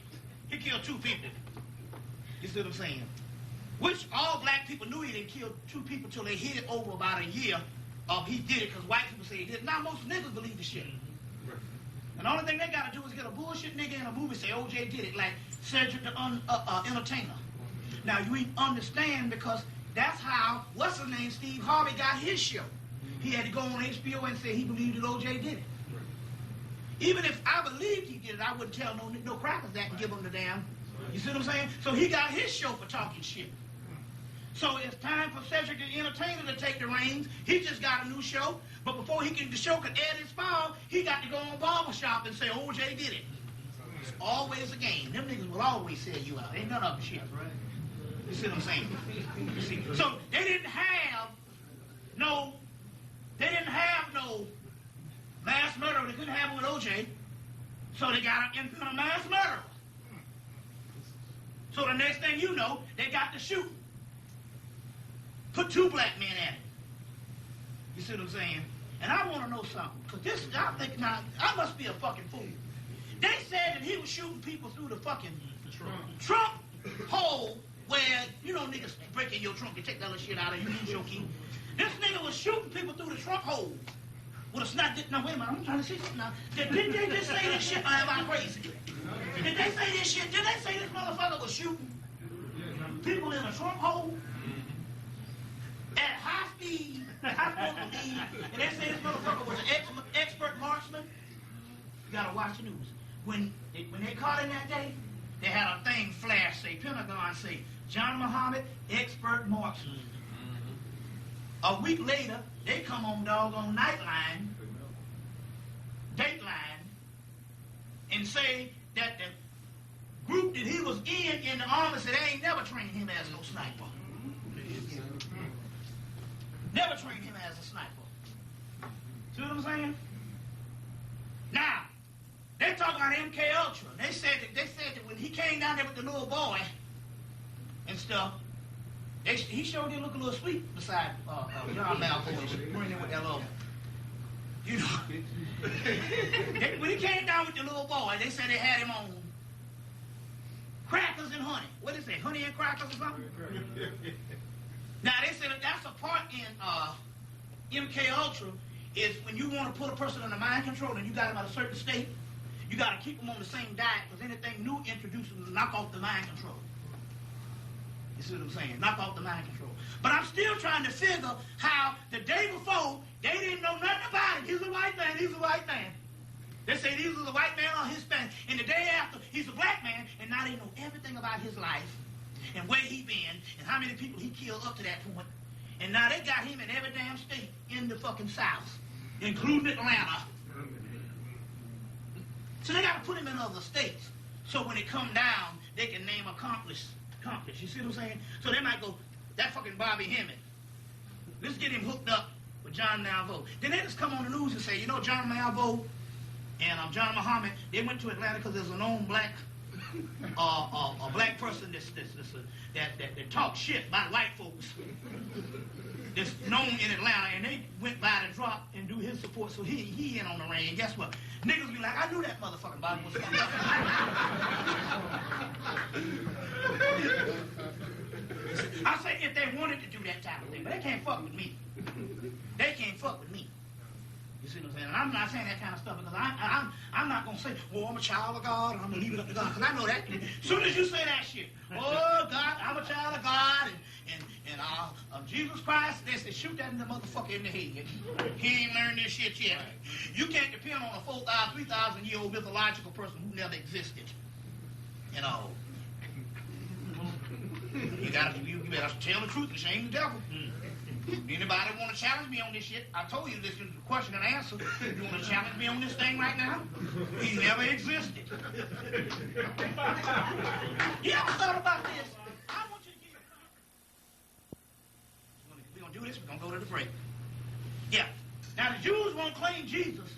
A: He killed 2 people. You see what I'm saying? Which all black people knew he didn't kill 2 people till they hid it over about a year of he did it because white people say he did it. Now most niggas believe the shit. And the only thing they got to do is get a bullshit nigga in a movie say OJ did it, like Cedric the Entertainer. Now you understand because that's how, what's his name, Steve Harvey got his show. He had to go on HBO and say he believed that OJ did it. Even if I believed he did it, I wouldn't tell no crackers that and give him the damn. You see what I'm saying? So he got his show for talking shit. So it's time for Cedric the Entertainer to take the reins. He just got a new show, but before the show could air its fall, he got to go on Barbershop and say OJ did it. It's always a game. Them niggas will always sell you out. Ain't none of them shit. You see what I'm saying? You see? So they didn't have no mass murderer. They couldn't have one with OJ. So they got him in a mass murderer. So the next thing you know, they got to shoot. Put 2 black men at it. You see what I'm saying? And I want to know something. Because I think now, I must be a fucking fool. They said that he was shooting people through the fucking trunk hole where, you know, niggas break in your trunk and take that little shit out and you lose your key. This nigga was shooting people through the trunk hole with a sniper. Now, wait a minute, I'm trying to see something now. Didn't they just say this shit, or am I crazy? Did they say this shit? Did they say this motherfucker was shooting people in a trunk hole at high speed, and they say this motherfucker was an expert marksman? You gotta watch the news. When they caught him that day, they had a thing flash say, Pentagon say, John Muhammad, expert marksman. A week later, they come on doggone Dateline, and say that the group that he was in the army said they ain't never trained him as no sniper. Never trained him as a sniper. See what I'm saying? Now, they talk about MK Ultra. They said that when he came down there with the little boy and stuff, he sure did look a little sweet beside John Malkovich, bringing with that little, you know. When he came down with the little boy, they said they had him on crackers and honey. What is it, honey and crackers or something? Now, they said that that's a part in MK Ultra is when you want to put a person under mind control and you got him at a certain state, you got to keep them on the same diet because anything new introduces them to knock off the mind control. You see what I'm saying? Knock off the mind control. But I'm still trying to figure how the day before, they didn't know nothing about him. He's a white man, he's a white man. They say he's a white man or Hispanic. And the day after, he's a black man, and now they know everything about his life and where he been and how many people he killed up to that point. And now they got him in every damn state in the fucking South, including Atlanta. So they got to put him in other states. So when it come down, they can name accomplice. You see what I'm saying? So they might go, that fucking Bobby Hemmitt. Let's get him hooked up with John Malvo. Then they just come on the news and say, you know, John Malvo and John Muhammad, they went to Atlanta because there's a known black a black person that talks shit about white folks that's known in Atlanta, and they went by the drop and do his support, so he in on the ring. And guess what? Niggas be like, I knew that motherfucking Bobby was coming. I say if they wanted to do that type of thing, but they can't fuck with me. They can't fuck with me. You see what I'm saying? And I'm not saying that kind of stuff because I'm not going to say, well, I'm a child of God and I'm going to leave it up to God. Because I know that. As soon as you say that shit, oh, God, I'm a child of God and Jesus Christ, they say, shoot that motherfucker in the head. He ain't learned this shit yet. You can't depend on a 4,000, 3,000-year-old mythological person who never existed. You know. You better tell the truth and shame the devil. Anybody want to challenge me on this shit? I told you this is a question and answer. You want to challenge me on this thing right now? He never existed. You ever thought about this? I want you to hear. We're going to do this. We're going to go to the break. Yeah. Now, the Jews won't claim Jesus,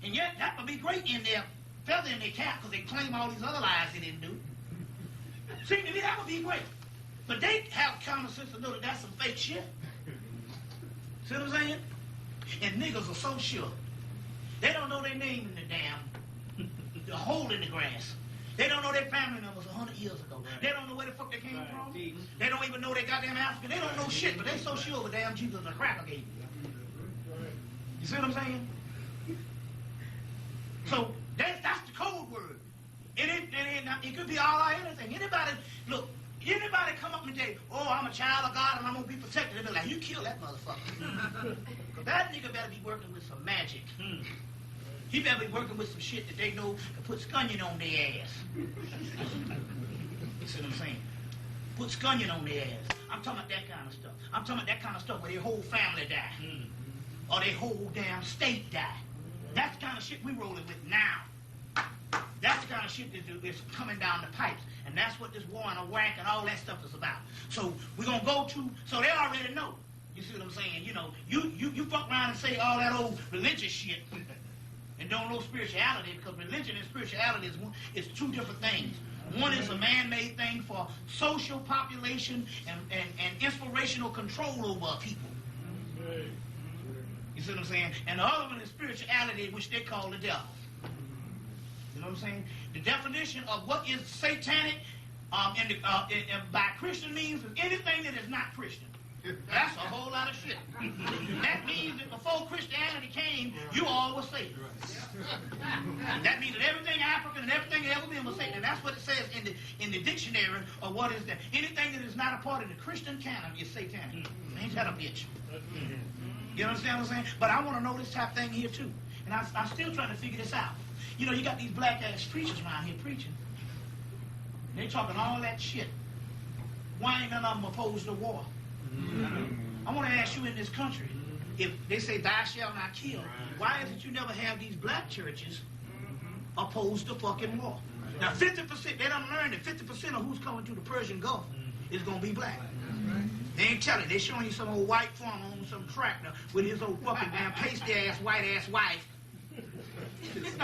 A: and yet that would be great in their feather in their cap because they claim all these other lies they didn't do. See, to me, that would be great. But they have common sense to know that that's some fake shit. See what I'm saying? And niggas are so sure. They don't know their name in the hole in the grass. They don't know their family members 100 years ago. They don't know where the fuck they came from. They don't even know they goddamn African. They don't know shit, but they so sure with damn Jesus is a cracker gave. You see what I'm saying? So that's the code word. It could be all or anything. Anybody come up and say, oh, I'm a child of God and I'm going to be protected. They be like, you kill that motherfucker. Because that nigga better be working with some magic. He better be working with some shit that they know can put scunion on their ass. You see what I'm saying? Put scunion on their ass. I'm talking about that kind of stuff. I'm talking about that kind of stuff where their whole family die. Or their whole damn state die. That's the kind of shit we rolling with now. That's the kind of shit that's coming down the pipes. And that's what this war in Iraq and all that stuff is about. So we're going to go to, so they already know. You see what I'm saying? You know, you fuck around and say all that old religious shit and don't know spirituality, because religion and spirituality is two different things. One is a man-made thing for social population and inspirational control over people. You see what I'm saying? And the other one is spirituality, which they call the devil. know what I'm saying? The definition of what is satanic by Christian means is anything that is not Christian. That's a whole lot of shit. That means that before Christianity came, you all were Satan. That means that everything African and everything ever been was Satan. And that's what it says in the dictionary of what is that. Anything that is not a part of the Christian canon is satanic. Ain't that a bitch? You understand what I'm saying? But I want to know this type thing here too. And I'm still trying to figure this out. You know, you got these black-ass preachers around here preaching. They talking all that shit. Why ain't none of them opposed to war? I want to ask you in this country, if they say thou shalt not kill, why is it you never have these black churches opposed to fucking war? Now 50%, they done learned that 50% of who's coming to the Persian Gulf is going to be black. They ain't telling. They showing you some old white farmer on some tractor with his old fucking damn pasty-ass, white-ass wife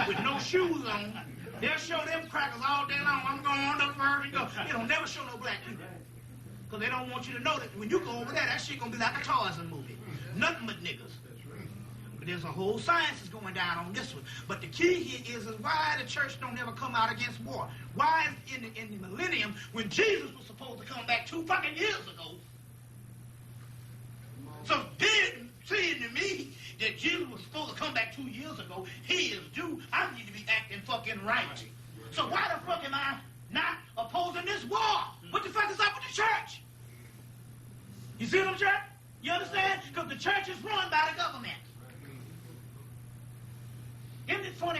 A: with no shoes on. They'll show them crackers all day long. I'm going on the Persian Gulf. They don't never show no black people. Because they don't want you to know that when you go over there, that shit going to be like a Tarzan movie. Nothing but niggas. But there's a whole science is going down on this one. But the key here is why the church don't ever come out against war. Why is in the millennium, when Jesus was supposed to come back 2 fucking years ago, so then saying to me that Jesus was supposed to come back 2 years ago, he is due. I need to be acting fucking right. So why the fuck am I not opposing this war? What the fuck is up with the church? You see what I'm saying? You understand? Because the church is run by the government. Isn't it funny